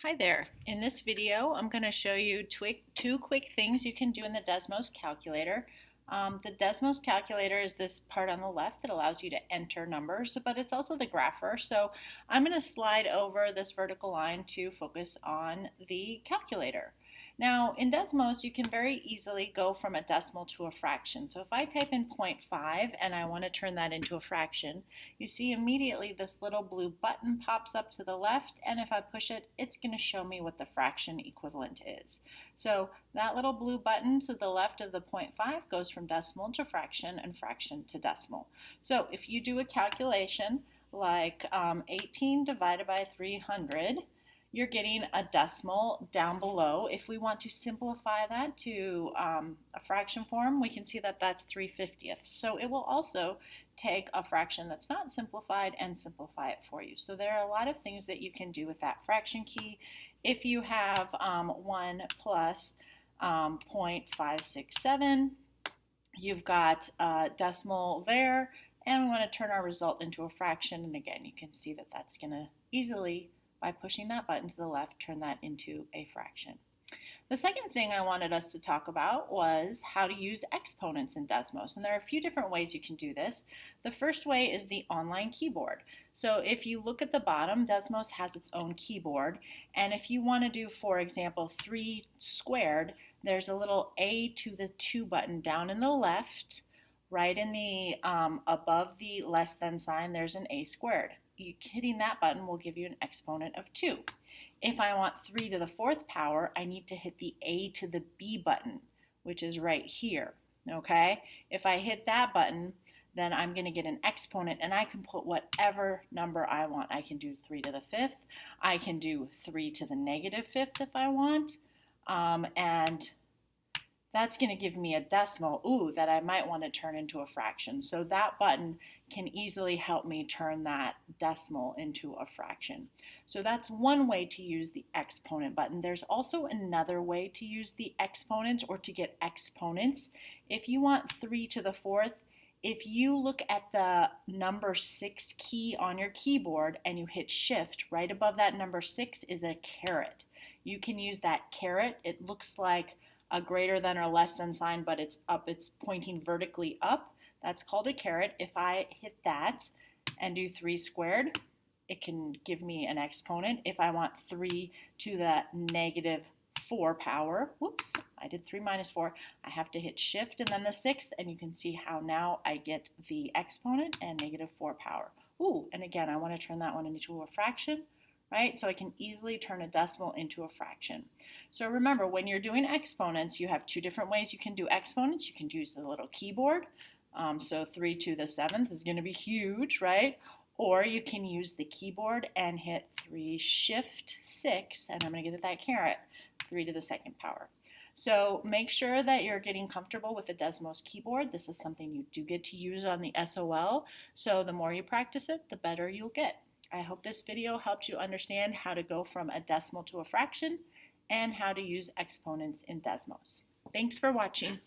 Hi there. In this video, I'm going to show you two quick things you can do in the Desmos calculator. The Desmos calculator is this part on the left that allows you to enter numbers, but it's also the grapher. So I'm going to slide over this vertical line to focus on the calculator. Now, in Desmos, you can very easily go from a decimal to a fraction. So if I type in 0.5 and I want to turn that into a fraction, you see immediately this little blue button pops up to the left, and if I push it, it's going to show me what the fraction equivalent is. So that little blue button to the left of the 0.5 goes from decimal to fraction and fraction to decimal. So if you do a calculation like 18 divided by 300, you're getting a decimal down below. If we want to simplify that to a fraction form, we can see that that's 3/50ths. So it will also take a fraction that's not simplified and simplify it for you. So there are a lot of things that you can do with that fraction key. If you have 1 plus 0.567, you've got a decimal there, and we want to turn our result into a fraction. And again, you can see that that's going to easily, by pushing that button to the left, turn that into a fraction. The second thing I wanted us to talk about was how to use exponents in Desmos. And there are a few different ways you can do this. The first way is the online keyboard. So if you look at the bottom, Desmos has its own keyboard. And if you want to do, for example, 3 squared, there's a little A to the 2 button down in the left. Right in the above the less than sign, there's an A squared. Hitting that button will give you an exponent of 2. If I want 3 to the 4th power, I need to hit the A to the B button, which is right here, okay? If I hit that button, then I'm going to get an exponent, and I can put whatever number I want. I can do 3 to the 5th. I can do 3 to the negative 5th if I want, and that's going to give me a decimal, that I might want to turn into a fraction. So that button can easily help me turn that decimal into a fraction. So that's one way to use the exponent button. There's also another way to use the exponent or to get exponents. If you want 3 to the 4th, if you look at the number 6 key on your keyboard and you hit shift, right above that number 6 is a caret. You can use that caret. It looks like a greater than or less than sign, but it's up, it's pointing vertically up. That's called a caret. If I hit that and do 3 squared, it can give me an exponent. If I want 3 to the negative 4 power, whoops, I did 3 minus 4, I have to hit shift and then the 6th, and you can see how now I get the exponent and negative 4 power. And again, I want to turn that one into a fraction, right? So I can easily turn a decimal into a fraction. So remember, when you're doing exponents, you have two different ways you can do exponents. You can use the little keyboard. So 3 to the 7th is going to be huge, right? Or you can use the keyboard and hit 3 shift 6, and I'm going to get that caret, 3 to the 2nd power. So make sure that you're getting comfortable with the Desmos keyboard. This is something you do get to use on the SOL. So the more you practice it, the better you'll get. I hope this video helped you understand how to go from a decimal to a fraction and how to use exponents in Desmos. Thanks for watching.